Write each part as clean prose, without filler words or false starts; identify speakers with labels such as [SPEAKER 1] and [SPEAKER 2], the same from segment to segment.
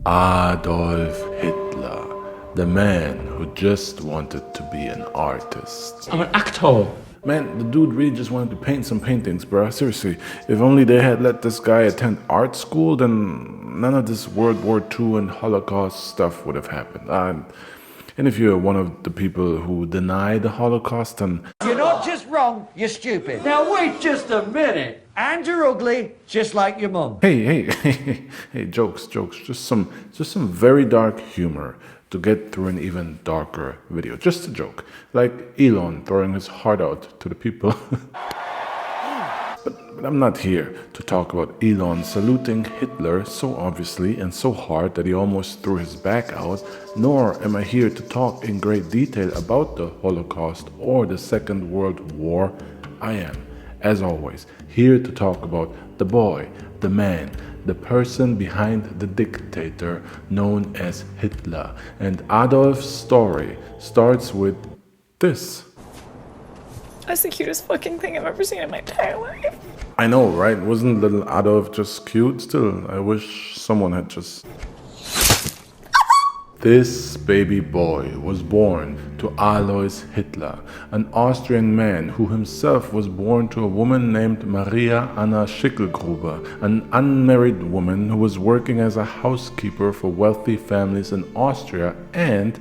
[SPEAKER 1] Adolf Hitler, the man who just wanted to be an artist.
[SPEAKER 2] I'm an actor.
[SPEAKER 1] Man, the dude really just wanted to paint some paintings, bro. Seriously, if only they had let this guy attend art school, then none of this World War II and Holocaust stuff would have happened. And if you're one of the people who deny the Holocaust, then
[SPEAKER 3] you're not just wrong, you're stupid.
[SPEAKER 2] Now wait just a minute.
[SPEAKER 3] And you're ugly, just like your mum.
[SPEAKER 1] Hey, jokes. Just some very dark humor to get through an even darker video. Just a joke, like Elon throwing his heart out to the people. But I'm not here to talk about Elon saluting Hitler so obviously and so hard that he almost threw his back out, nor am I here to talk in great detail about the Holocaust or the Second World War. I am, as always, here to talk about the boy, the man, the person behind the dictator known as Hitler. And Adolf's story starts with this.
[SPEAKER 4] That's the cutest fucking thing I've ever seen in my entire life.
[SPEAKER 1] I know, right? Wasn't little Adolf just cute? Still, I wish someone had just... This baby boy was born to Alois Hitler, an Austrian man who himself was born to a woman named Maria Anna Schickelgruber, an unmarried woman who was working as a housekeeper for wealthy families in Austria, and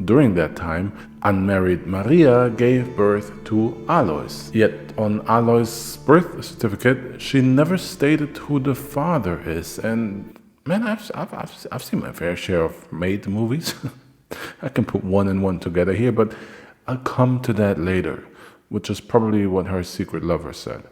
[SPEAKER 1] during that time, unmarried Maria gave birth to Alois. Yet on Alois' birth certificate, she never stated who the father is, and man, I've seen my fair share of made movies. I can put one and one together here, but I'll come to that later, which is probably what her secret lover said.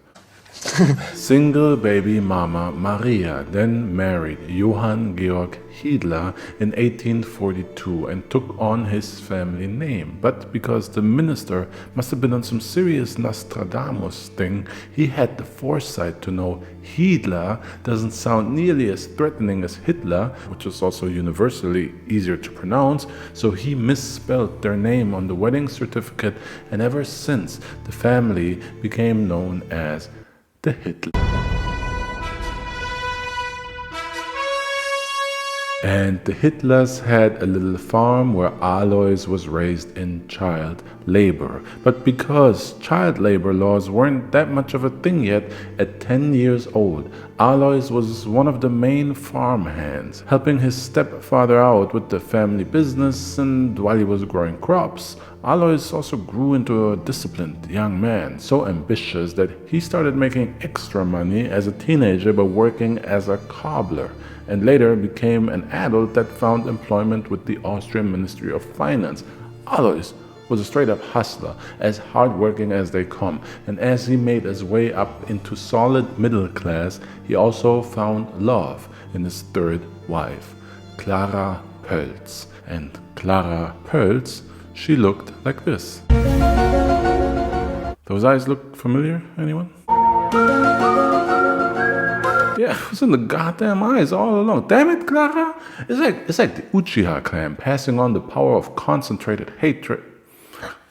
[SPEAKER 1] Single baby mama Maria then married Johann Georg Hitler in 1842 and took on his family name. But because the minister must have been on some serious Nostradamus thing, he had the foresight to know Hitler doesn't sound nearly as threatening as Hitler, which is also universally easier to pronounce, so he misspelled their name on the wedding certificate, and ever since the family became known as the Hitler. And the Hitlers had a little farm where Alois was raised in child labor. But because child labor laws weren't that much of a thing yet, at 10 years old, Alois was one of the main farm hands, helping his stepfather out with the family business, and while he was growing crops, Alois also grew into a disciplined young man, so ambitious that he started making extra money as a teenager by working as a cobbler, and later became an adult that found employment with the Austrian Ministry of Finance. Alois was a straight-up hustler, as hardworking as they come, and as he made his way up into solid middle class, he also found love in his third wife, Clara Pölz. And Clara Pölz, she looked like this. Those eyes look familiar, anyone? Yeah, it was in the goddamn eyes all along. Damn it, Clara! It's like the Uchiha clan passing on the power of concentrated hatred.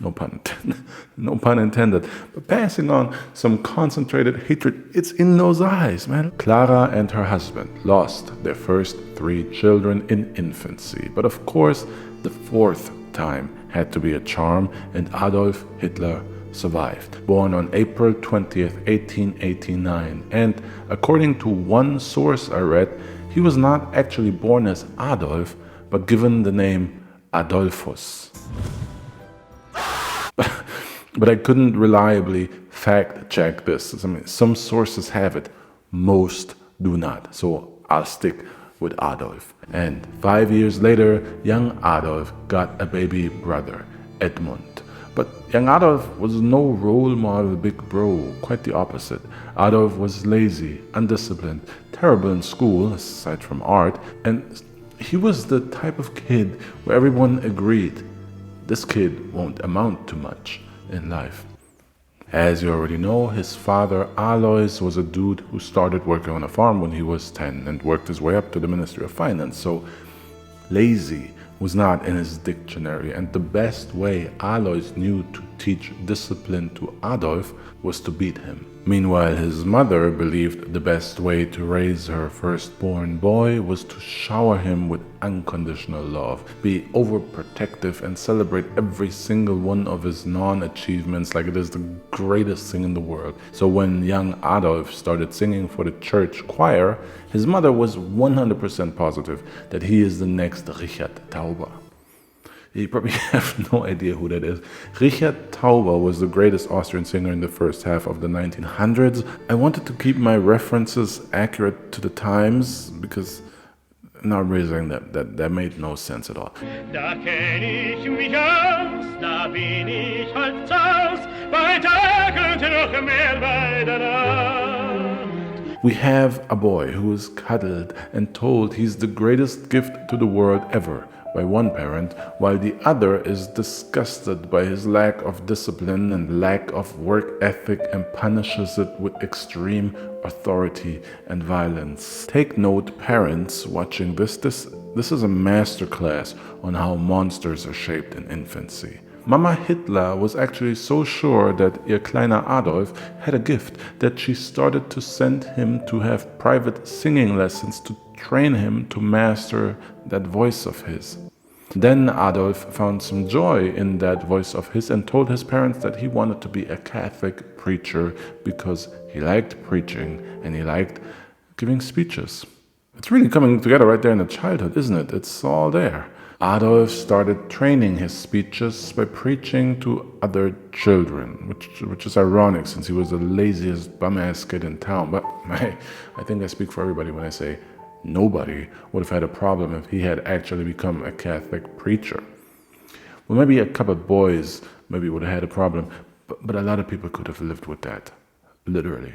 [SPEAKER 1] No pun intended. No pun intended. But passing on some concentrated hatred, it's in those eyes, man. Clara and her husband lost their first 3 children in infancy. But of course, the 4th time had to be a charm, and Adolf Hitler survived. Born on April 20th, 1889, and according to one source I read, he was not actually born as Adolf, but given the name Adolphus. But I couldn't reliably fact-check this. I mean, some sources have it, most do not, so I'll stick with Adolf. And 5 years later, young Adolf got a baby brother, Edmund. But young Adolf was no role model big bro, quite the opposite. Adolf was lazy, undisciplined, terrible in school, aside from art, and he was the type of kid where everyone agreed, this kid won't amount to much in life. As you already know, his father Alois was a dude who started working on a farm when he was 10 and worked his way up to the Ministry of Finance, so lazy was not in his dictionary, and the best way Alois knew to teach discipline to Adolf was to beat him. Meanwhile, his mother believed the best way to raise her firstborn boy was to shower him with unconditional love, be overprotective, and celebrate every single one of his non-achievements like it is the greatest thing in the world. So when young Adolf started singing for the church choir, his mother was 100% positive that he is the next Richard Tauber. You probably have no idea who that is. Richard Tauber was the greatest Austrian singer in the first half of the 1900s. I wanted to keep my references accurate to the times because now realizing that made no sense at all.
[SPEAKER 5] Da kenn ich mich aus, da bin ich halt aus, bei Tag und noch mehr bei der Nacht.
[SPEAKER 1] We have a boy who is cuddled and told he's the greatest gift to the world ever by one parent, while the other is disgusted by his lack of discipline and lack of work ethic and punishes it with extreme authority and violence. Take note, parents watching this is a masterclass on how monsters are shaped in infancy. Mama Hitler was actually so sure that ihr kleiner Adolf had a gift that she started to send him to have private singing lessons to train him to master that voice of his. Then Adolf found some joy in that voice of his and told his parents that he wanted to be a Catholic preacher because he liked preaching and he liked giving speeches. It's really coming together right there in the childhood, isn't it? It's all there. Adolf started training his speeches by preaching to other children, which is ironic since he was the laziest bum-ass kid in town. But I think I speak for everybody when I say nobody would have had a problem if he had actually become a Catholic preacher. Well, maybe a couple of boys maybe would have had a problem, but a lot of people could have lived with that, literally.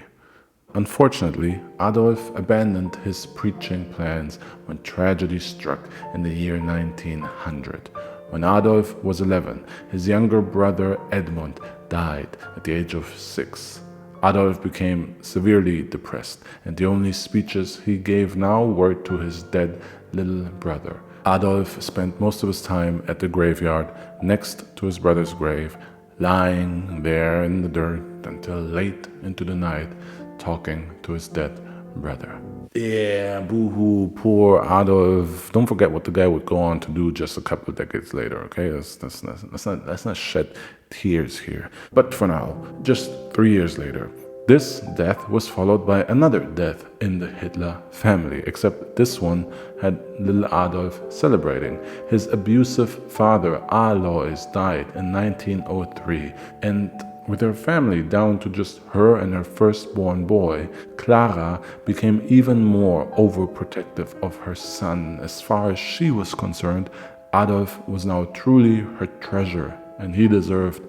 [SPEAKER 1] Unfortunately, Adolf abandoned his preaching plans when tragedy struck in the year 1900. When Adolf was 11, his younger brother Edmund died at the age of 6. Adolf became severely depressed, and the only speeches he gave now were to his dead little brother. Adolf spent most of his time at the graveyard next to his brother's grave, lying there in the dirt until late into the night, talking to his dead brother. Yeah, boo-hoo, poor Adolf. Don't forget what the guy would go on to do just a couple of decades later, okay? Let's not shed tears here. But for now, just 3 years later, this death was followed by another death in the Hitler family, except this one had little Adolf celebrating. His abusive father, Alois, died in 1903, and with her family down to just her and her firstborn boy, Clara became even more overprotective of her son. As far as she was concerned, Adolf was now truly her treasure, and he deserved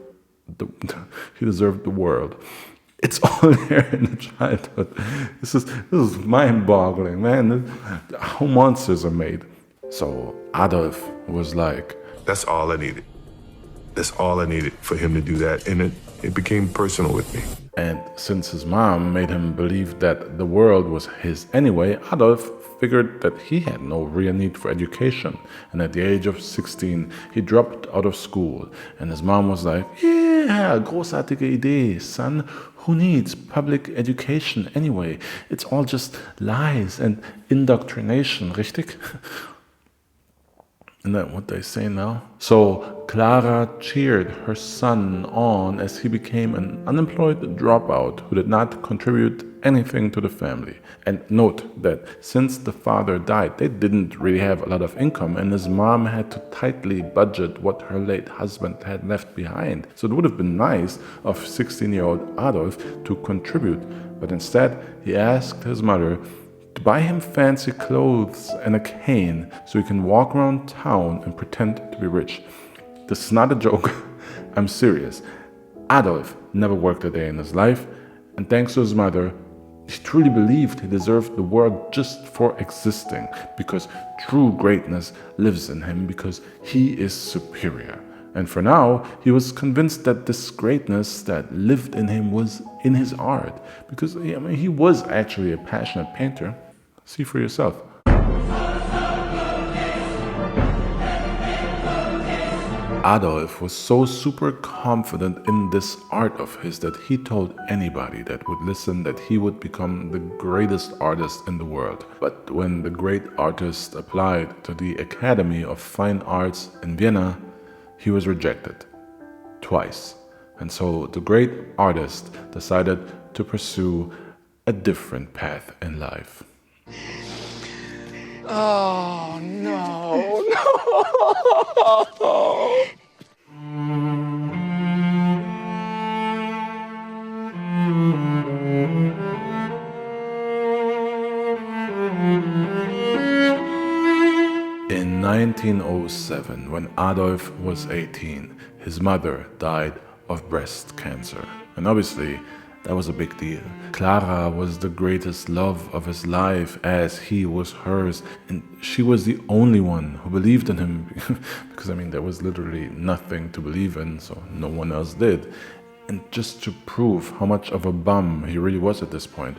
[SPEAKER 1] the world. It's all there in the childhood. This is mind-boggling, man. How monsters are made. So Adolf was like,
[SPEAKER 6] that's all I needed. That's all I needed for him to do that, and it became personal with me.
[SPEAKER 1] And since his mom made him believe that the world was his anyway, Adolf figured that he had no real need for education. And at the age of 16, he dropped out of school. And his mom was like, yeah, großartige Idee, son. Who needs public education anyway? It's all just lies and indoctrination, richtig? Isn't that what they say now? So Clara cheered her son on as he became an unemployed dropout who did not contribute anything to the family. And note that since the father died, they didn't really have a lot of income, and his mom had to tightly budget what her late husband had left behind. So it would have been nice of 16-year-old Adolf to contribute, but instead he asked his mother to buy him fancy clothes and a cane so he can walk around town and pretend to be rich. This is not a joke. I'm serious. Adolf never worked a day in his life, and thanks to his mother, he truly believed he deserved the world just for existing, because true greatness lives in him because he is superior. And for now, he was convinced that this greatness that lived in him was in his art, because he was actually a passionate painter. See for yourself. Adolf was so super confident in this art of his that he told anybody that would listen that he would become the greatest artist in the world. But when the great artist applied to the Academy of Fine Arts in Vienna, he was rejected twice. And so the great artist decided to pursue a different path in life.
[SPEAKER 7] Oh, no, no.
[SPEAKER 1] In 1907, when Adolf was 18, his mother died of breast cancer. And obviously, that was a big deal. Clara was the greatest love of his life, as he was hers, and she was the only one who believed in him because, there was literally nothing to believe in, so no one else did. And just to prove how much of a bum he really was at this point,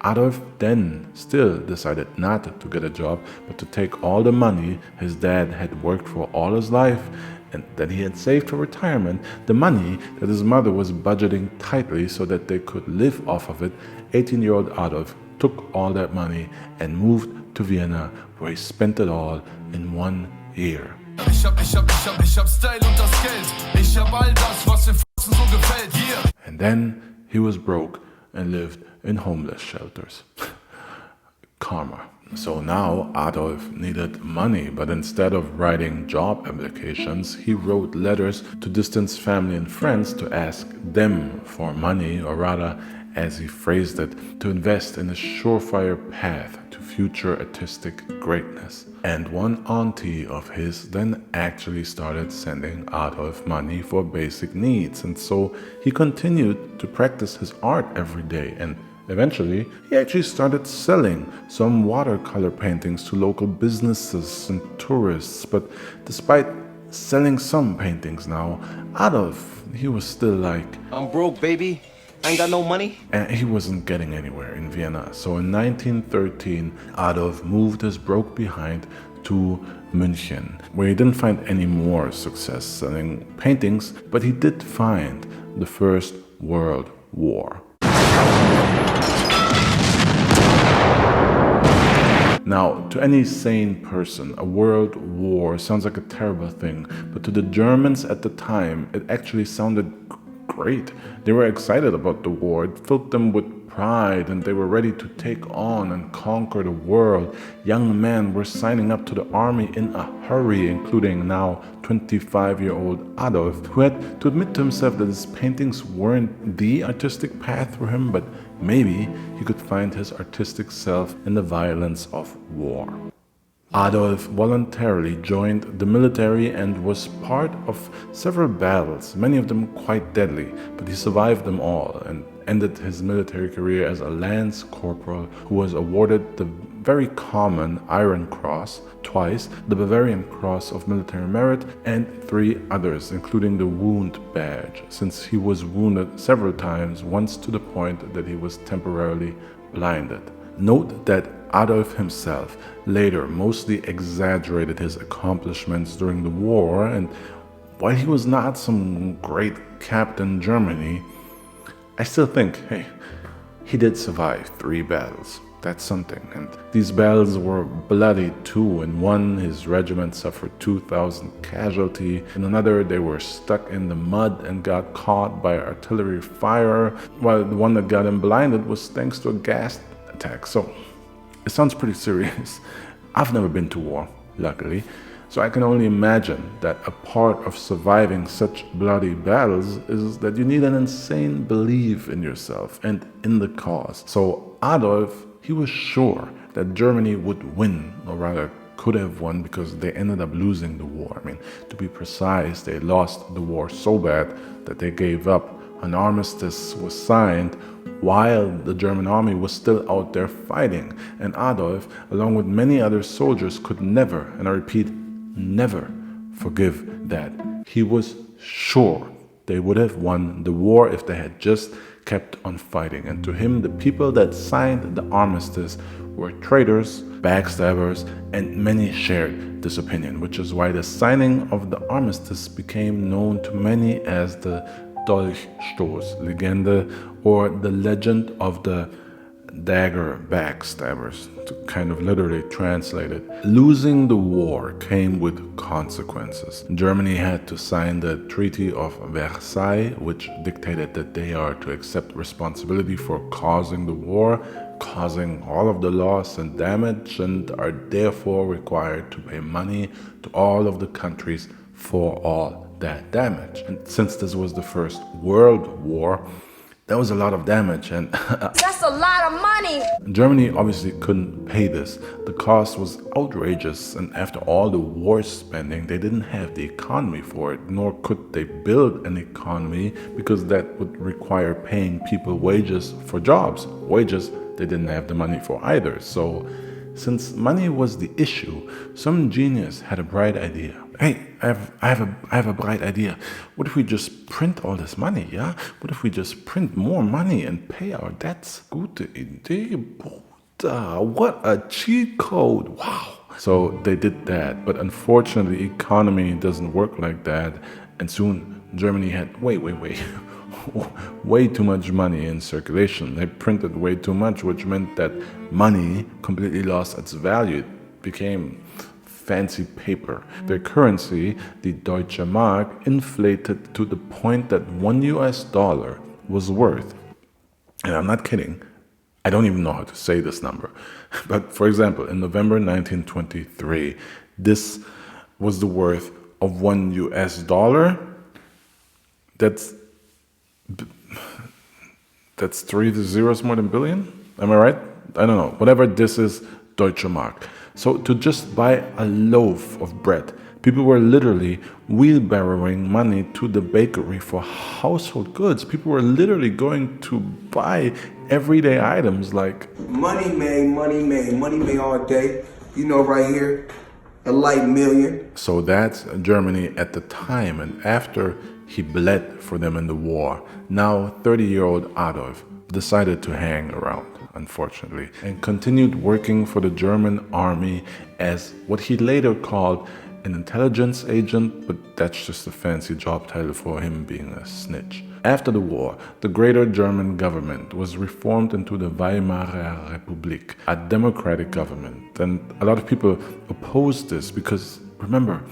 [SPEAKER 1] Adolf then still decided not to get a job, but to take all the money his dad had worked for all his life and that he had saved for retirement, the money that his mother was budgeting tightly so that they could live off of it. 18-year-old Adolf took all that money and moved to Vienna, where he spent it all in 1 year.
[SPEAKER 8] Ich hab Style und das Geld. Ich hab all das, was den Fotzen so gefällt. Hier.
[SPEAKER 1] And then he was broke and lived in homeless shelters. Karma. So now Adolf needed money, but instead of writing job applications, he wrote letters to distant family and friends to ask them for money, or rather, as he phrased it, to invest in a surefire path to future artistic greatness. And one auntie of his then actually started sending Adolf money for basic needs, and so he continued to practice his art every day, and eventually, he actually started selling some watercolor paintings to local businesses and tourists. But despite selling some paintings now, Adolf, he was still like,
[SPEAKER 9] I'm broke, baby. I ain't got no money.
[SPEAKER 1] And he wasn't getting anywhere in Vienna. So in 1913, Adolf moved his broke behind to München, where he didn't find any more success selling paintings, but he did find the First World War. Now, to any sane person, a world war sounds like a terrible thing, but to the Germans at the time, it actually sounded great. They were excited about the war. It filled them with pride, and they were ready to take on and conquer the world. Young men were signing up to the army in a hurry, including now 25-year-old Adolf, who had to admit to himself that his paintings weren't the artistic path for him, but maybe he could find his artistic self in the violence of war. Adolf voluntarily joined the military and was part of several battles, many of them quite deadly, but he survived them all and ended his military career as a lance corporal who was awarded the very common Iron Cross twice, the Bavarian Cross of Military Merit, and 3 others, including the Wound Badge, since he was wounded several times, once to the point that he was temporarily blinded. Note that Adolf himself later mostly exaggerated his accomplishments during the war, and while he was not some great captain in Germany, I still think, hey, he did survive 3 battles. That's something. And these battles were bloody too. In one, his regiment suffered 2,000 casualties. In another, they were stuck in the mud and got caught by artillery fire, while the one that got him blinded was thanks to a gas attack. So it sounds pretty serious. I've never been to war, luckily, so I can only imagine that a part of surviving such bloody battles is that you need an insane belief in yourself and in the cause. So Adolf, he was sure that Germany would win, or rather could have won, because they ended up losing the war. To be precise, they lost the war so bad that they gave up. An armistice was signed while the German army was still out there fighting, and Adolf, along with many other soldiers, could never, and I repeat, never forgive that. He was sure they would have won the war if they had just kept on fighting. And to him, the people that signed the armistice were traitors, backstabbers, and many shared this opinion, which is why the signing of the armistice became known to many as the Dolchstoßlegende, or the legend of the dagger backstabbers, to kind of literally translate it. Losing the war came with consequences. Germany had to sign the Treaty of Versailles, which dictated that they are to accept responsibility for causing the war, causing all of the loss and damage, and are therefore required to pay money to all of the countries for all that damage. And since this was the First World War, that was a lot of damage, and
[SPEAKER 10] that's a lot of money.
[SPEAKER 1] Germany obviously couldn't pay this. The cost was outrageous, and after all the war spending, they didn't have the economy for it, nor could they build an economy, because that would require paying people wages for jobs. Wages they didn't have the money for either. So since money was the issue, some genius had a bright idea. Hey, I have a bright idea. What if we just print all this money, yeah? What if we just print more money and pay our debts? Gute Idee, Bruder. What a cheat code. Wow. So they did that, but unfortunately, the economy doesn't work like that. And soon, Germany had, way too much money in circulation. They printed way too much, which meant that money completely lost its value. It became fancy paper. Their currency, the Deutsche Mark, inflated to the point that $1 was worth, and I'm not kidding, I don't even know how to say this number, but for example, in November 1923, this was the worth of $1. That's 3 zeros more than billion? Am I right? I don't know. Whatever this is, Deutsche Mark. So to just buy a loaf of bread, people were literally wheelbarrowing money to the bakery for household goods. People were literally going to buy everyday items like
[SPEAKER 11] money made all day. You know, right here, a light million.
[SPEAKER 1] So that's Germany at the time, and after he bled for them in the war, now 30-year-old Adolf decided to hang around, unfortunately, and continued working for the German army as what he later called an intelligence agent, but that's just a fancy job title for him being a snitch. After the war, the Greater German government was reformed into the Weimarer Republik, a democratic government. And a lot of people opposed this because, remember,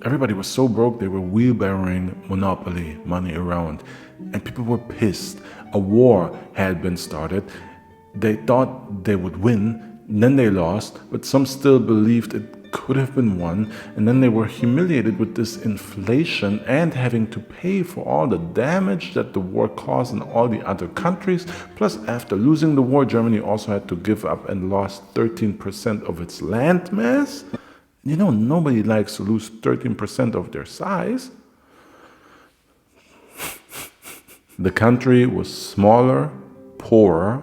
[SPEAKER 1] everybody was so broke they were wheelbarrowing monopoly money around, and people were pissed. A war had been started. They thought they would win, then they lost, but some still believed it could have been won, and then they were humiliated with this inflation and having to pay for all the damage that the war caused in all the other countries. Plus, after losing the war, Germany also had to give up and lost 13% of its landmass. You know, nobody likes to lose 13% of their size. The country was smaller, poorer,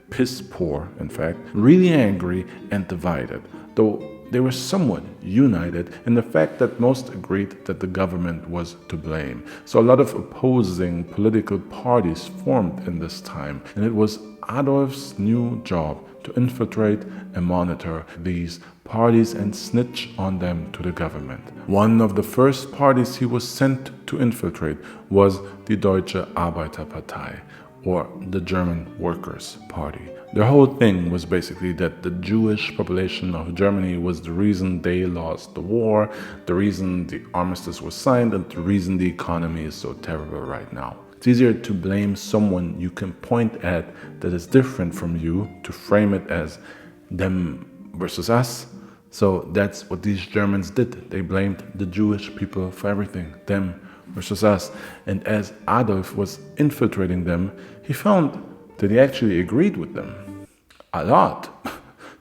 [SPEAKER 1] piss poor, in fact, really angry and divided, though they were somewhat united in the fact that most agreed that the government was to blame. So a lot of opposing political parties formed in this time, and it was Adolf's new job to infiltrate and monitor these parties and snitch on them to the government. One of the first parties he was sent to infiltrate was the Deutsche Arbeiterpartei, or the German Workers' Party. Their whole thing was basically that the Jewish population of Germany was the reason they lost the war, the reason the armistice was signed, and the reason the economy is so terrible right now. It's easier to blame someone you can point at that is different from you, to frame it as them versus us. So that's what these Germans did. They blamed the Jewish people for everything, them versus us. And as Adolf was infiltrating them, he found that he actually agreed with them. A lot.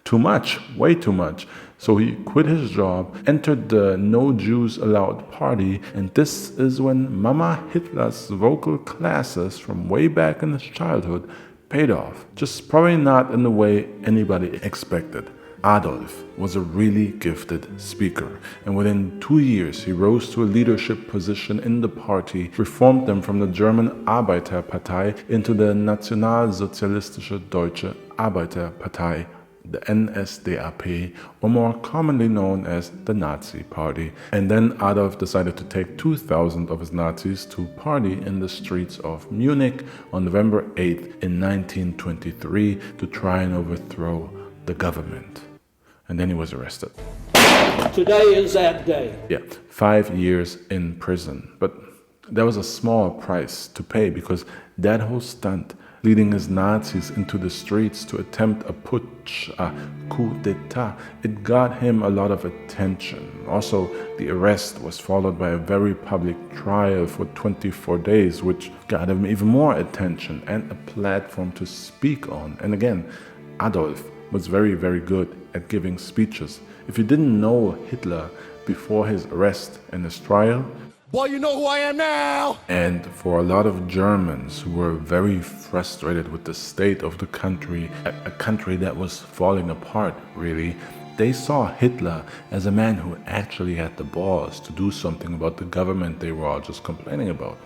[SPEAKER 1] Too much. Way too much. So he quit his job, entered the No Jews Allowed party, and this is when Mama Hitler's vocal classes from way back in his childhood paid off. Just probably not in the way anybody expected. Adolf was a really gifted speaker, and within 2 years he rose to a leadership position in the party, reformed them from the German Arbeiterpartei into the Nationalsozialistische Deutsche Arbeiterpartei, the NSDAP, or more commonly known as the Nazi Party. And then Adolf decided to take 2,000 of his Nazis to party in the streets of Munich on November 8th in 1923 to try and overthrow the government. And then he was arrested.
[SPEAKER 2] Today is that day.
[SPEAKER 1] Yeah, 5 years in prison. But there was a small price to pay, because that whole stunt, leading his Nazis into the streets to attempt a putsch, a coup d'etat, it got him a lot of attention. Also, the arrest was followed by a very public trial for 24 days, which got him even more attention and a platform to speak on. And again, Adolf was very, very good at giving speeches. If you didn't know Hitler before his arrest and his trial,
[SPEAKER 7] well, you know who I am now!
[SPEAKER 1] And for a lot of Germans who were very frustrated with the state of the country, a country that was falling apart, really, they saw Hitler as a man who actually had the balls to do something about the government they were all just complaining about.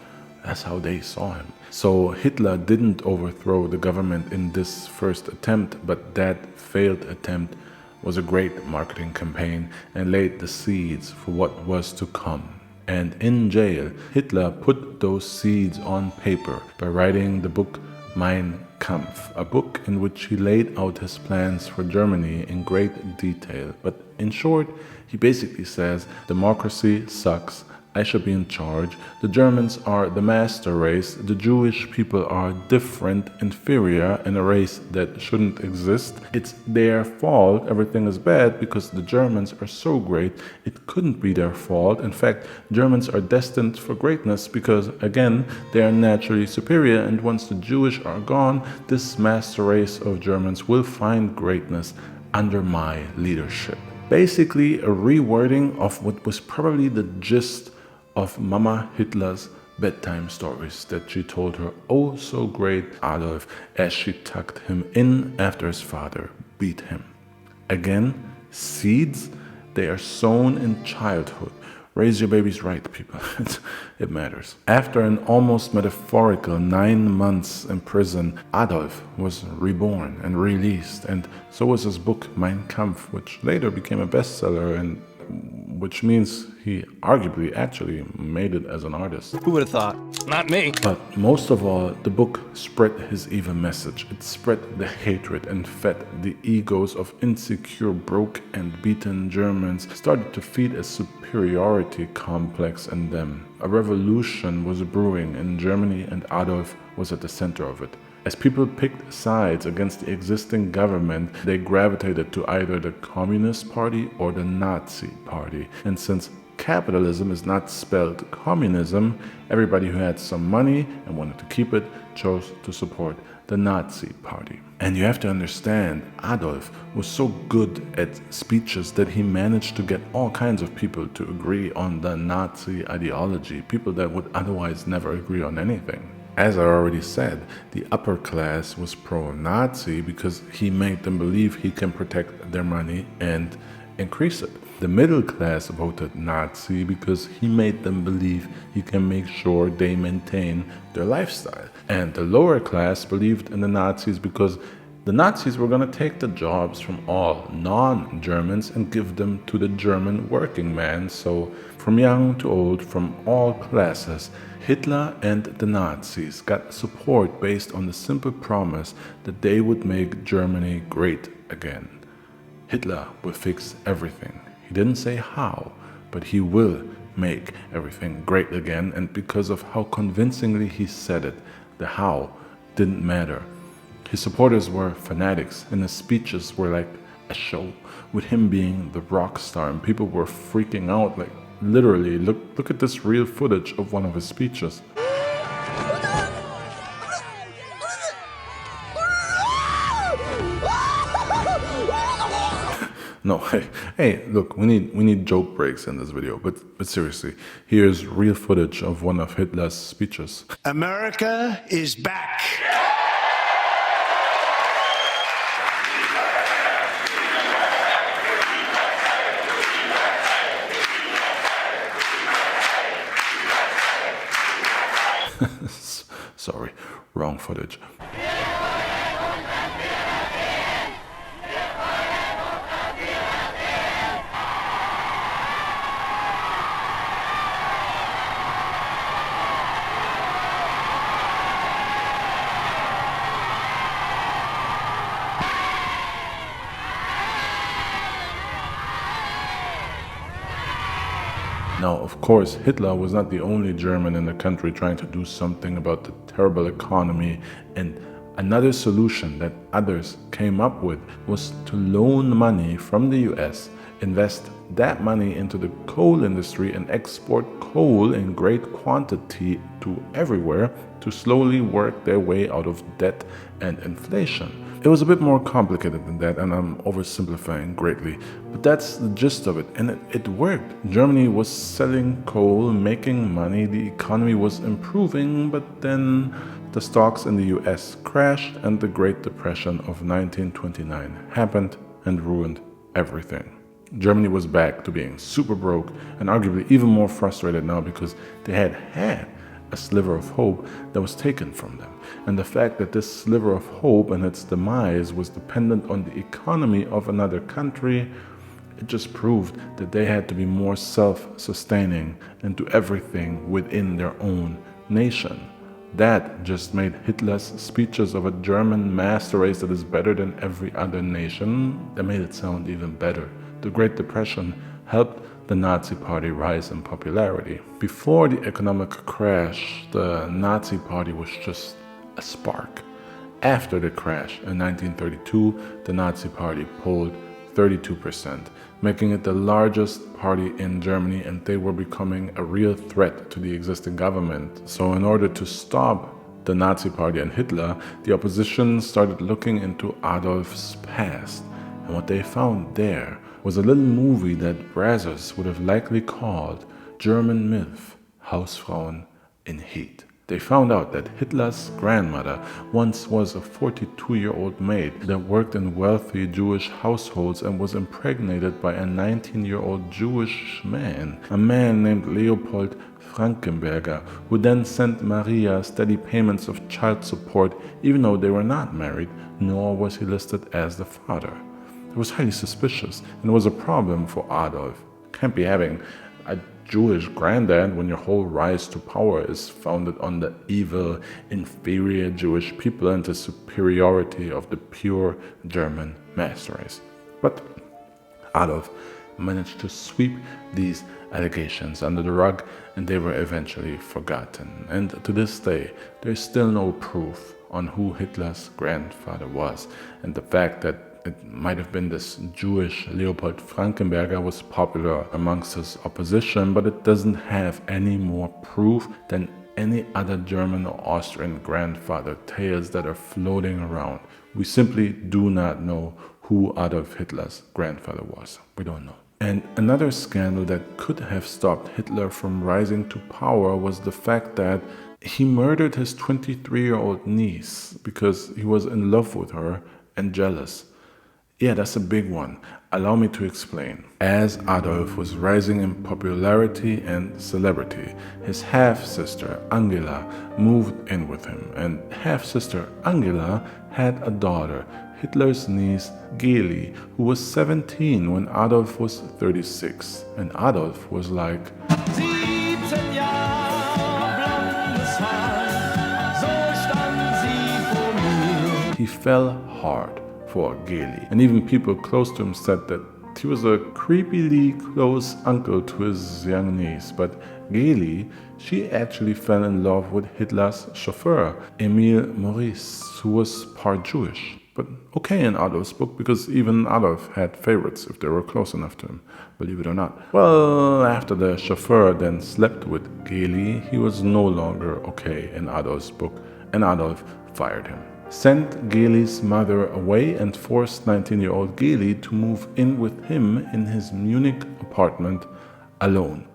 [SPEAKER 1] That's how they saw him. So Hitler didn't overthrow the government in this first attempt, but that failed attempt was a great marketing campaign and laid the seeds for what was to come. And in jail, Hitler put those seeds on paper by writing the book Mein Kampf, a book in which he laid out his plans for Germany in great detail. But in short, he basically says, democracy sucks, I should be in charge, the Germans are the master race, the Jewish people are different, inferior, and a race that shouldn't exist. It's their fault everything is bad because the Germans are so great, it couldn't be their fault. In fact, Germans are destined for greatness because, again, they are naturally superior, and once the Jewish are gone, this master race of Germans will find greatness under my leadership. Basically, a rewording of what was probably the gist of Mama Hitler's bedtime stories that she told her oh so great Adolf as she tucked him in after his father beat him. Again, seeds, they are sown in childhood. Raise your babies right, people. It matters. After an almost metaphorical 9 months in prison, Adolf was reborn and released, and so was his book Mein Kampf, which later became a bestseller, and which means he arguably actually made it as an artist.
[SPEAKER 9] Who would have thought? Not me.
[SPEAKER 1] But most of all, the book spread his evil message. It spread the hatred and fed the egos of insecure, broke and beaten Germans, started to feed a superiority complex in them. A revolution was brewing in Germany, and Adolf was at the center of it. As people picked sides against the existing government, they gravitated to either the Communist Party or the Nazi Party. And since capitalism is not spelled communism, everybody who had some money and wanted to keep it chose to support the Nazi Party. And you have to understand, Adolf was so good at speeches that he managed to get all kinds of people to agree on the Nazi ideology, people that would otherwise never agree on anything. As I already said, the upper class was pro-Nazi because he made them believe he can protect their money and increase it. The middle class voted Nazi because he made them believe he can make sure they maintain their lifestyle. And the lower class believed in the Nazis because the Nazis were going to take the jobs from all non-Germans and give them to the German working man. So from young to old, from all classes, Hitler and the Nazis got support based on the simple promise that they would make Germany great again. Hitler will fix everything. He didn't say how, but he will make everything great again, and because of how convincingly he said it, the how didn't matter. His supporters were fanatics, and his speeches were like a show, with him being the rock star, and people were freaking out, like literally. Look at this real footage of one of his speeches. No, hey, look, we need joke breaks in this video, but seriously, here's real footage of one of Hitler's speeches.
[SPEAKER 12] America is back.
[SPEAKER 1] Sorry, wrong footage. Now, of course, Hitler was not the only German in the country trying to do something about the terrible economy, and another solution that others came up with was to loan money from the US, invest that money into the coal industry and export coal in great quantity to everywhere to slowly work their way out of debt and inflation. It was a bit more complicated than that, and I'm oversimplifying greatly, but that's the gist of it, and it worked. Germany was selling coal, making money, the economy was improving, but then the stocks in the US crashed and the Great Depression of 1929 happened and ruined everything. Germany was back to being super broke and arguably even more frustrated now because they had a sliver of hope that was taken from them. And the fact that this sliver of hope and its demise was dependent on the economy of another country, it just proved that they had to be more self-sustaining and do everything within their own nation. That just made Hitler's speeches of a German master race that is better than every other nation, that made it sound even better. The Great Depression helped the Nazi Party rise in popularity. Before the economic crash, the Nazi Party was just a spark. After the crash in 1932, the Nazi Party polled 32%, making it the largest party in Germany, and they were becoming a real threat to the existing government. So in order to stop the Nazi Party and Hitler, the opposition started looking into Adolf's past. And what they found there was a little movie that Brazzers would have likely called German MILF, Hausfrauen in Heat. They found out that Hitler's grandmother once was a 42-year-old maid that worked in wealthy Jewish households and was impregnated by a 19-year-old Jewish man, a man named Leopold Frankenberger, who then sent Maria steady payments of child support even though they were not married, nor was he listed as the father. It was highly suspicious, and it was a problem for Adolf. Can't be having a Jewish granddad when your whole rise to power is founded on the evil, inferior Jewish people and the superiority of the pure German master race. But Adolf managed to sweep these allegations under the rug, and they were eventually forgotten. And to this day, there's still no proof on who Hitler's grandfather was, and the fact that it might have been this Jewish Leopold Frankenberger was popular amongst his opposition, but it doesn't have any more proof than any other German or Austrian grandfather tales that are floating around. We simply do not know who Adolf Hitler's grandfather was. We don't know. And another scandal that could have stopped Hitler from rising to power was the fact that he murdered his 23-year-old niece because he was in love with her and jealous. Yeah, that's a big one. Allow me to explain. As Adolf was rising in popularity and celebrity, his half-sister Angela moved in with him, and half-sister Angela had a daughter, Hitler's niece Geli, who was 17 when Adolf was 36, and Adolf was like, he fell hard for Geli, and even people close to him said that he was a creepily close uncle to his young niece. But Geli, she actually fell in love with Hitler's chauffeur, Emil Maurice, who was part Jewish. But okay in Adolf's book, because even Adolf had favorites if they were close enough to him, believe it or not. Well, after the chauffeur then slept with Geli, he was no longer okay in Adolf's book, and Adolf fired him. Sent Geli's mother away and forced 19-year-old Geli to move in with him in his Munich apartment alone.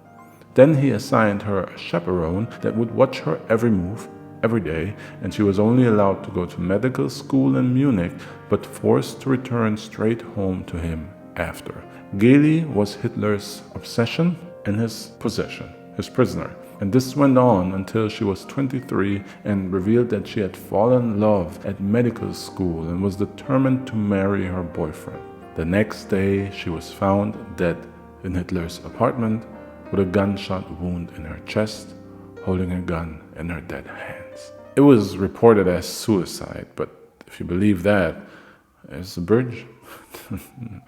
[SPEAKER 1] Then he assigned her a chaperone that would watch her every move, every day, and she was only allowed to go to medical school in Munich, but forced to return straight home to him after. Geli was Hitler's obsession and his possession, his prisoner. And this went on until she was 23 and revealed that she had fallen in love at medical school and was determined to marry her boyfriend. The next day, she was found dead in Hitler's apartment with a gunshot wound in her chest, holding a gun in her dead hands. It was reported as suicide, but if you believe that, it's a bridge.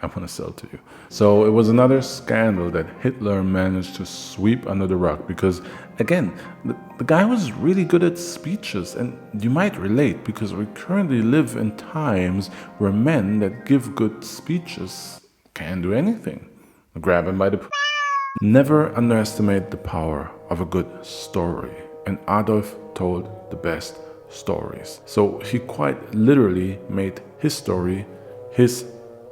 [SPEAKER 1] I want to sell to you. So it was another scandal that Hitler managed to sweep under the rug because, again, the guy was really good at speeches, and you might relate because we currently live in times where men that give good speeches can't do anything. Grab him by the... Never underestimate the power of a good story, and Adolf told the best stories. So he quite literally made his story his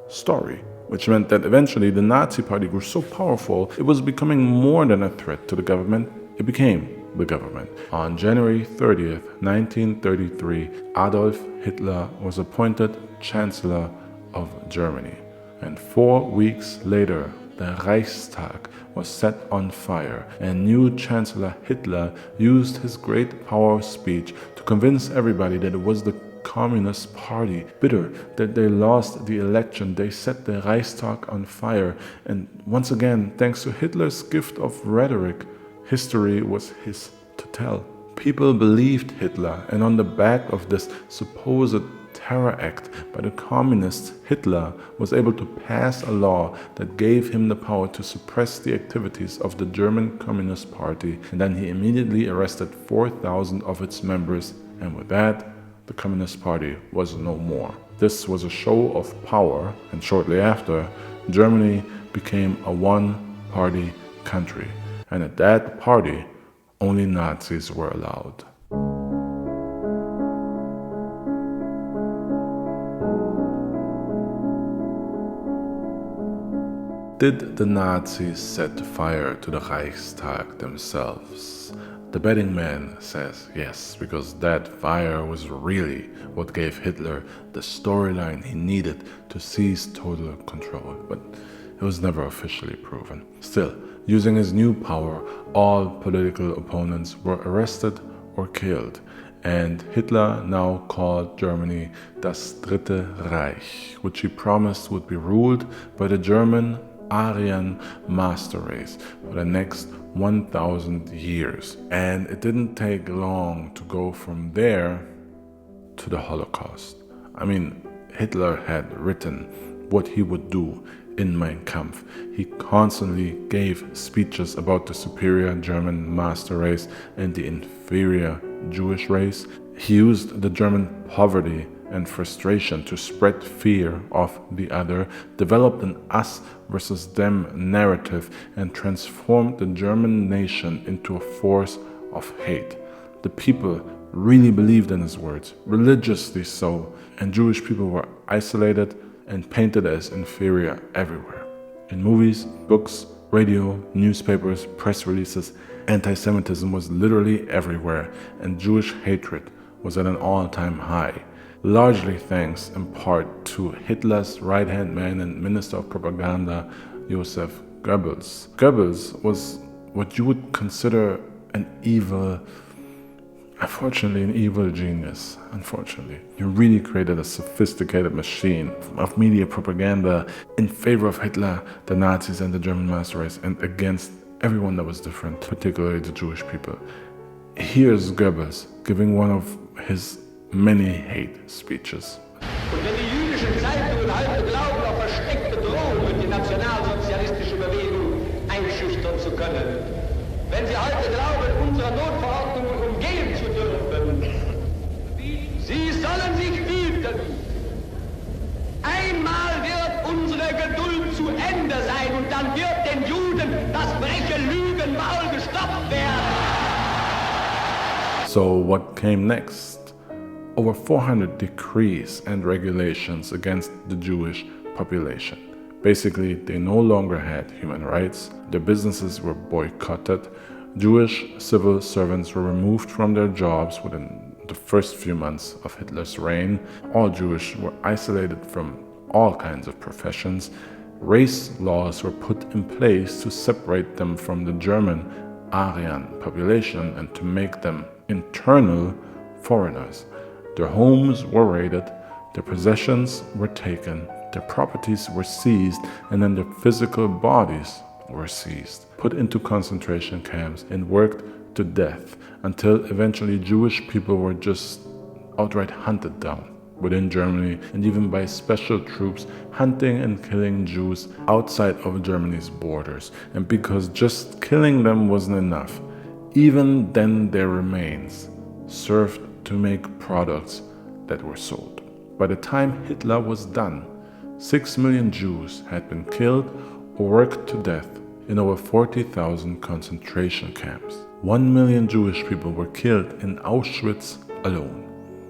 [SPEAKER 1] story, which meant that eventually the Nazi Party grew so powerful it was becoming more than a threat to the government. It became the government. On January 30th, 1933, Adolf Hitler was appointed Chancellor of Germany. And 4 weeks later, the Reichstag was set on fire, and new Chancellor Hitler used his great power speech to convince everybody that it was the Communist Party. Bitter that they lost the election, they set the Reichstag on fire, and once again, thanks to Hitler's gift of rhetoric, history was his to tell. People believed Hitler, and on the back of this supposed terror act by the communists, Hitler was able to pass a law that gave him the power to suppress the activities of the German Communist Party, and then he immediately arrested 4,000 of its members, and with that, the Communist Party was no more. This was a show of power, and shortly after, Germany became a one-party country, and at that party, only Nazis were allowed. Did the Nazis set fire to the Reichstag themselves? The betting man says yes, because that fire was really what gave Hitler the storyline he needed to seize total control, but it was never officially proven. Still, using his new power, all political opponents were arrested or killed, and Hitler now called Germany das Dritte Reich, which he promised would be ruled by the German Aryan master race for the next 1,000 years. And it didn't take long to go from there to the Holocaust. I mean, Hitler had written what he would do in Mein Kampf. He constantly gave speeches about the superior German master race and the inferior Jewish race. He used the German poverty and frustration to spread fear of the other, developed an us versus them narrative, and transformed the German nation into a force of hate. The people really believed in his words, religiously so, and Jewish people were isolated and painted as inferior everywhere. In movies, books, radio, newspapers, press releases, anti-Semitism was literally everywhere, and Jewish hatred was at an all-time high. Largely thanks in part to Hitler's right-hand man and Minister of Propaganda, Joseph Goebbels. Goebbels was what you would consider an evil genius, unfortunately. He really created a sophisticated machine of media propaganda in favor of Hitler, the Nazis, and the German master race, and against everyone that was different, particularly the Jewish people. Here's Goebbels giving one of his many hate speeches.
[SPEAKER 13] Und wenn die jüdischen Zeitungen heute glauben, auf versteckte Drohungen durch die nationalsozialistische Bewegung einschüchtern zu können, wenn sie heute glauben, unsere Notverordnungen umgehen zu dürfen, sie sollen sich hüten. Einmal wird unsere Geduld zu Ende sein und dann wird den Juden das freche Lügenmaul gestopft werden.
[SPEAKER 1] So what came next? Over 400 decrees and regulations against the Jewish population. Basically, they no longer had human rights, their businesses were boycotted, Jewish civil servants were removed from their jobs within the first few months of Hitler's reign, all Jewish were isolated from all kinds of professions, race laws were put in place to separate them from the German Aryan population and to make them internal foreigners. Their homes were raided, their possessions were taken, their properties were seized, and then their physical bodies were seized, put into concentration camps, and worked to death until eventually Jewish people were just outright hunted down. within Germany, and even by special troops hunting and killing Jews outside of Germany's borders. And because just killing them wasn't enough, even then their remains served to make products that were sold. By the time Hitler was done, 6 million Jews had been killed or worked to death in over 40,000 concentration camps. 1 million Jewish people were killed in Auschwitz alone.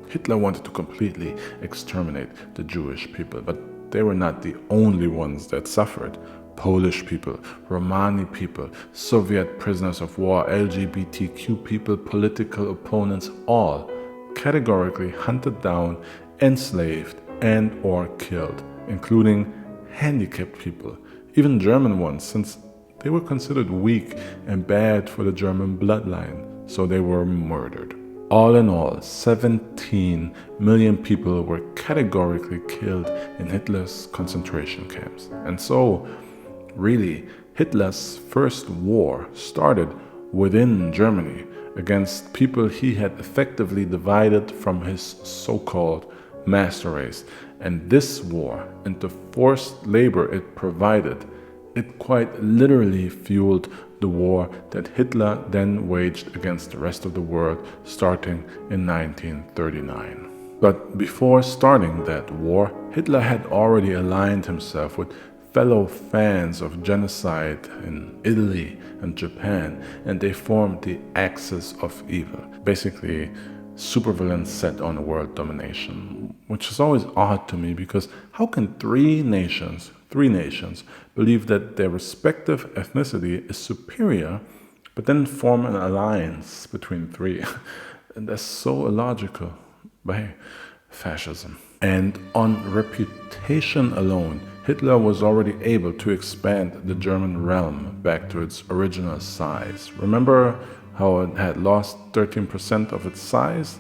[SPEAKER 1] Hitler wanted to completely exterminate the Jewish people, but they were not the only ones that suffered. Polish people, Romani people, Soviet prisoners of war, LGBTQ people, political opponents, all categorically hunted down, enslaved, and or killed, including handicapped people, even German ones, since they were considered weak and bad for the German bloodline, so they were murdered. All in all, 17 million people were categorically killed in Hitler's concentration camps. And so, really, Hitler's first war started within Germany against people he had effectively divided from his so-called master race. And this war and the forced labor it provided, it quite literally fueled the war that Hitler then waged against the rest of the world starting in 1939. But before starting that war, Hitler had already aligned himself with fellow fans of genocide in Italy and Japan, and they formed the Axis of Evil, basically supervillains set on world domination, which is always odd to me because how can three nations believe that their respective ethnicity is superior, but then form an alliance between three? And that's so illogical. But hey, fascism. And on reputation alone, Hitler was already able to expand the German realm back to its original size. Remember how it had lost 13% of its size?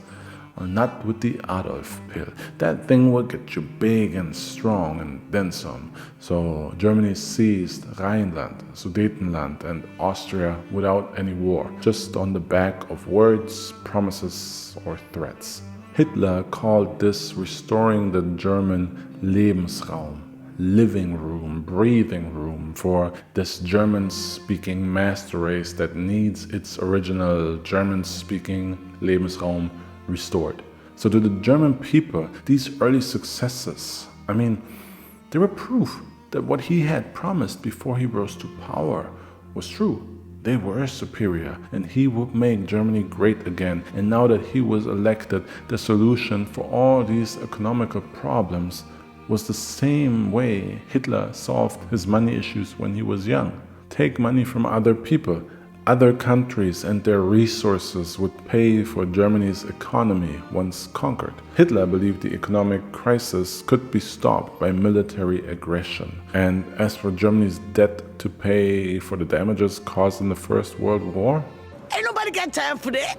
[SPEAKER 1] Well, not with the Adolf pill. That thing will get you big and strong and then some. So Germany seized Rhineland, Sudetenland and Austria without any war, just on the back of words, promises or threats. Hitler called this restoring the German Lebensraum, living room, breathing room for this German-speaking master race that needs its original German-speaking Lebensraum restored. So to the German people, these early successes, they were proof that what he had promised before he rose to power was true. They were superior, and he would make Germany great again. And now that he was elected, the solution for all these economical problems was the same way Hitler solved his money issues when he was young. Take money from other people. Other countries and their resources would pay for Germany's economy once conquered. Hitler believed the economic crisis could be stopped by military aggression. And as for Germany's debt to pay for the damages caused in the First World War,
[SPEAKER 3] ain't nobody got time for that.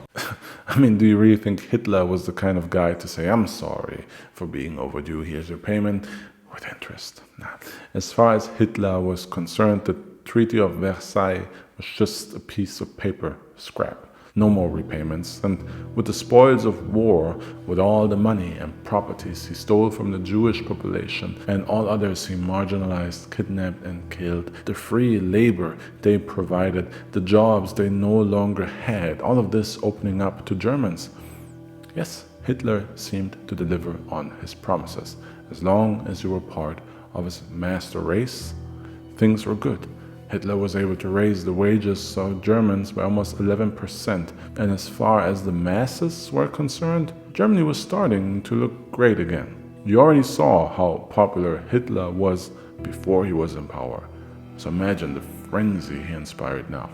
[SPEAKER 1] Do you really think Hitler was the kind of guy to say, I'm sorry for being overdue, here's your payment with interest? Nah. As far as Hitler was concerned, the Treaty of Versailles was just a piece of paper, scrap. No more repayments. And with the spoils of war, with all the money and properties he stole from the Jewish population and all others he marginalized, kidnapped and killed, the free labor they provided, the jobs they no longer had, all of this opening up to Germans. Yes, Hitler seemed to deliver on his promises. As long as you were part of his master race, things were good. Hitler was able to raise the wages of Germans by almost 11%, and as far as the masses were concerned, Germany was starting to look great again. You already saw how popular Hitler was before he was in power, so imagine the frenzy he inspired now.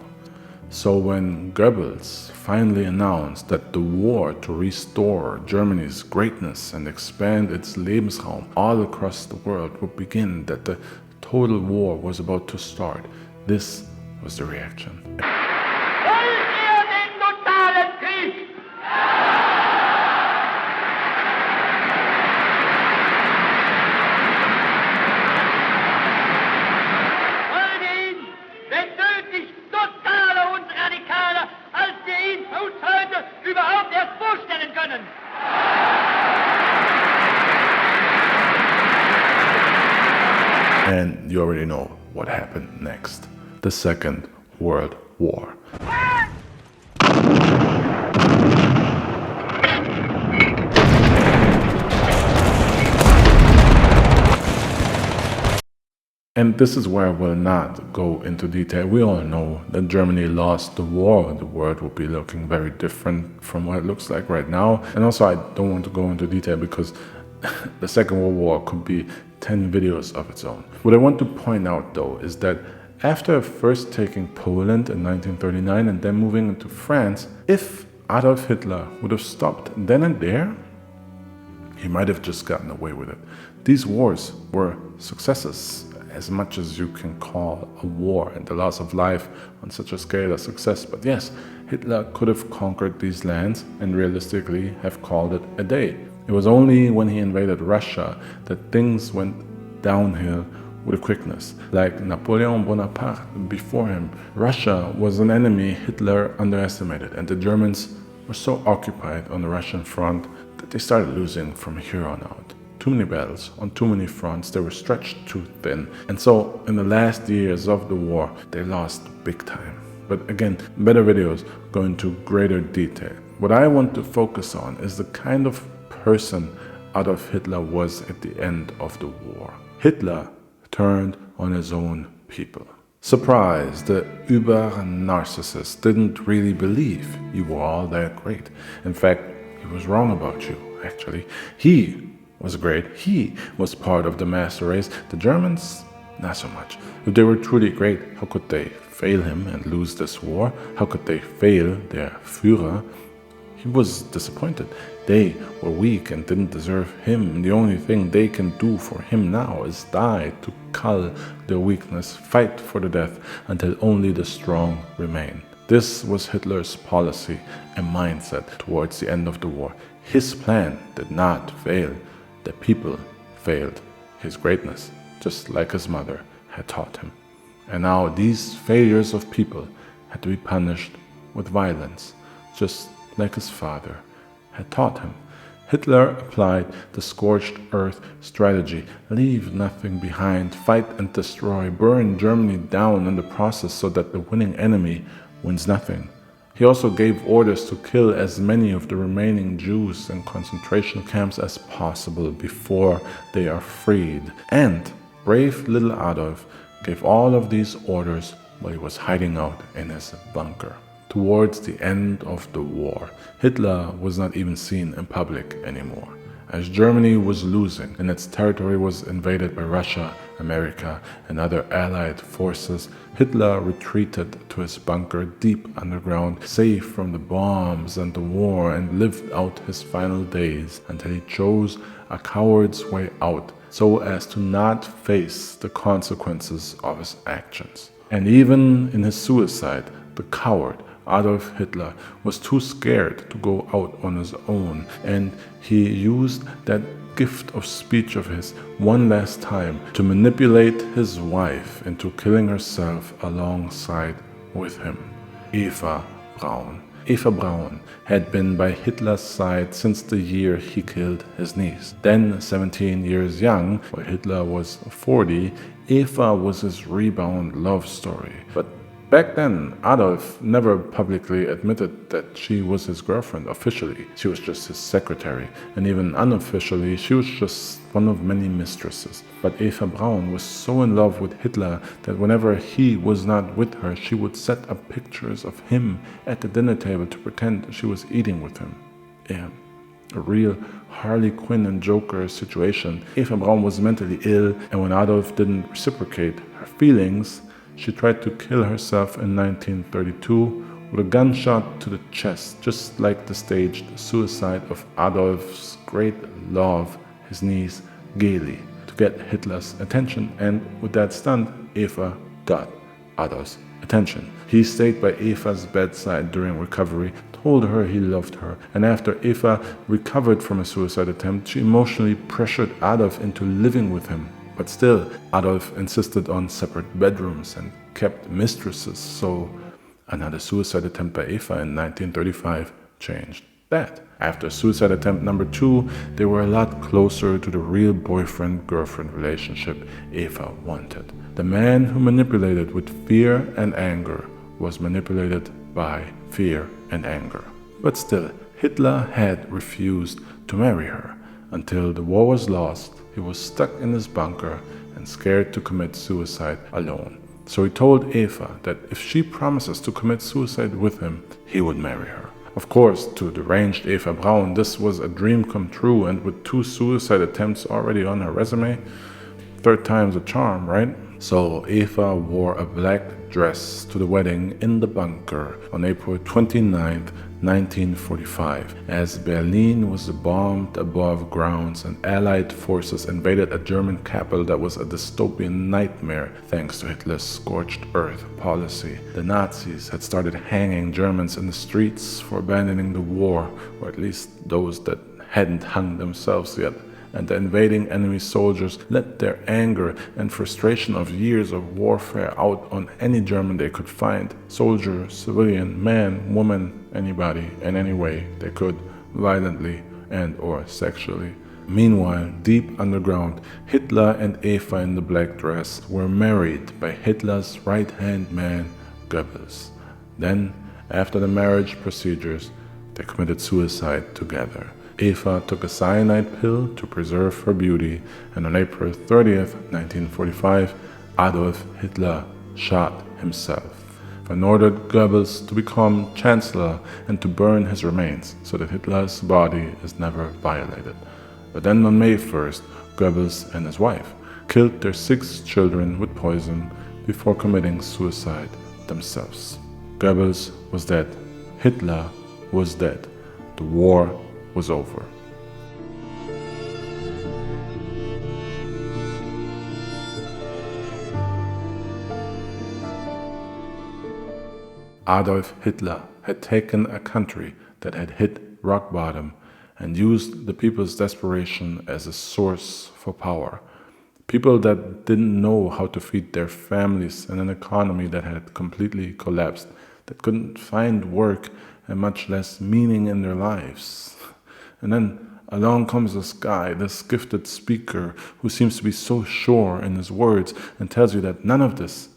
[SPEAKER 1] So when Goebbels finally announced that the war to restore Germany's greatness and expand its Lebensraum all across the world would begin, that the total war was about to start, this was the reaction. And you already know what happened next. The Second World War. And this is where I will not go into detail. We all know that Germany lost the war. The world will be looking very different from what it looks like right now. And also, I don't want to go into detail because the Second World War could be 10 videos of its own. What I want to point out, though, is that after first taking Poland in 1939 and then moving into France, if Adolf Hitler would have stopped then and there, he might have just gotten away with it. These wars were successes, as much as you can call a war and the loss of life on such a scale a success. But yes, Hitler could have conquered these lands and realistically have called it a day. It was only when he invaded Russia that things went downhill with quickness. Like Napoleon Bonaparte before him, Russia was an enemy Hitler underestimated, and the Germans were so occupied on the Russian front that they started losing from here on out. Too many battles on too many fronts, they were stretched too thin. And so in the last years of the war, they lost big time. But again, better videos go into greater detail. What I want to focus on is the kind of person Adolf Hitler was at the end of the war. Hitler turned on his own people. Surprise, the uber-narcissist didn't really believe you were all that great. In fact, he was wrong about you, actually. He was great. He was part of the master race. The Germans, not so much. If they were truly great, how could they fail him and lose this war? How could they fail their Führer? He was disappointed. They were weak and didn't deserve him. The only thing they can do for him now is die to cull their weakness, fight for the death until only the strong remain. This was Hitler's policy and mindset towards the end of the war. His plan did not fail. The people failed his greatness, just like his mother had taught him. And now these failures of people had to be punished with violence, just like his father had taught him. Hitler applied the scorched earth strategy. Leave nothing behind, fight and destroy, burn Germany down in the process so that the winning enemy wins nothing. He also gave orders to kill as many of the remaining Jews in concentration camps as possible before they are freed. And brave little Adolf gave all of these orders while he was hiding out in his bunker. Towards the end of the war, Hitler was not even seen in public anymore. As Germany was losing and its territory was invaded by Russia, America, and other allied forces, Hitler retreated to his bunker deep underground, safe from the bombs and the war, and lived out his final days until he chose a coward's way out so as to not face the consequences of his actions. And even in his suicide, the coward Adolf Hitler was too scared to go out on his own, and he used that gift of speech of his one last time to manipulate his wife into killing herself alongside with him, Eva Braun. Eva Braun had been by Hitler's side since the year he killed his niece. Then 17 years young, while Hitler was 40, Eva was his rebound love story. But back then, Adolf never publicly admitted that she was his girlfriend officially. She was just his secretary, and even unofficially, she was just one of many mistresses. But Eva Braun was so in love with Hitler that whenever he was not with her, she would set up pictures of him at the dinner table to pretend she was eating with him. Yeah, a real Harley Quinn and Joker situation. Eva Braun was mentally ill, and when Adolf didn't reciprocate her feelings, she tried to kill herself in 1932 with a gunshot to the chest, just like the staged suicide of Adolf's great love, his niece Geli, to get Hitler's attention. And with that stunt, Eva got Adolf's attention. He stayed by Eva's bedside during recovery, told her he loved her, and after Eva recovered from a suicide attempt, she emotionally pressured Adolf into living with him. But still, Adolf insisted on separate bedrooms and kept mistresses, so another suicide attempt by Eva in 1935 changed that. After suicide attempt number 2, they were a lot closer to the real boyfriend-girlfriend relationship Eva wanted. The man who manipulated with fear and anger was manipulated by fear and anger. But still, Hitler had refused to marry her. Until the war was lost, he was stuck in his bunker and scared to commit suicide alone. So he told Eva that if she promises to commit suicide with him, he would marry her. Of course, to deranged Eva Braun, this was a dream come true, and with 2 suicide attempts already on her resume, 3rd time's a charm, right? So Eva wore a black dress to the wedding in the bunker on April 29th, 1945, as Berlin was bombed above grounds and Allied forces invaded a German capital that was a dystopian nightmare thanks to Hitler's scorched earth policy. The Nazis had started hanging Germans in the streets for abandoning the war, or at least those that hadn't hung themselves yet. And the invading enemy soldiers let their anger and frustration of years of warfare out on any German they could find. Soldier, civilian, man, woman, anybody, in any way they could, violently and or sexually. Meanwhile, deep underground, Hitler and Eva in the black dress were married by Hitler's right-hand man, Goebbels. Then, after the marriage procedures, they committed suicide together. Eva took a cyanide pill to preserve her beauty, and on April 30th, 1945, Adolf Hitler shot himself and ordered Goebbels to become Chancellor and to burn his remains so that Hitler's body is never violated. But then on May 1st, Goebbels and his wife killed their 6 children with poison before committing suicide themselves. Goebbels was dead. Hitler was dead. The war was over. Adolf Hitler had taken a country that had hit rock bottom and used the people's desperation as a source for power. People that didn't know how to feed their families in an economy that had completely collapsed, that couldn't find work and much less meaning in their lives. And then along comes this guy, this gifted speaker who seems to be so sure in his words and tells you that none of this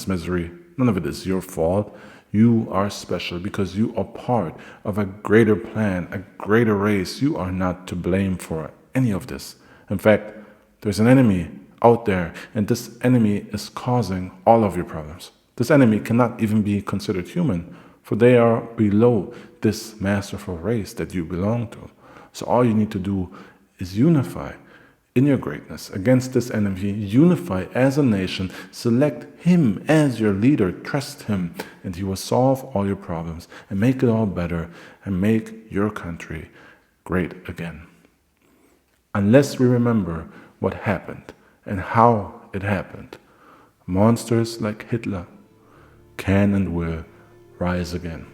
[SPEAKER 1] misery, none of it is your fault. You are special because you are part of a greater plan, a greater race. You are not to blame for any of this. In fact, there's an enemy out there, and this enemy is causing all of your problems. This enemy cannot even be considered human, for they are below this masterful race that you belong to. So all you need to do is unify in your greatness against this enemy, unify as a nation, select him as your leader, trust him, and he will solve all your problems and make it all better and make your country great again. Unless we remember what happened and how it happened, monsters like Hitler can and will rise again.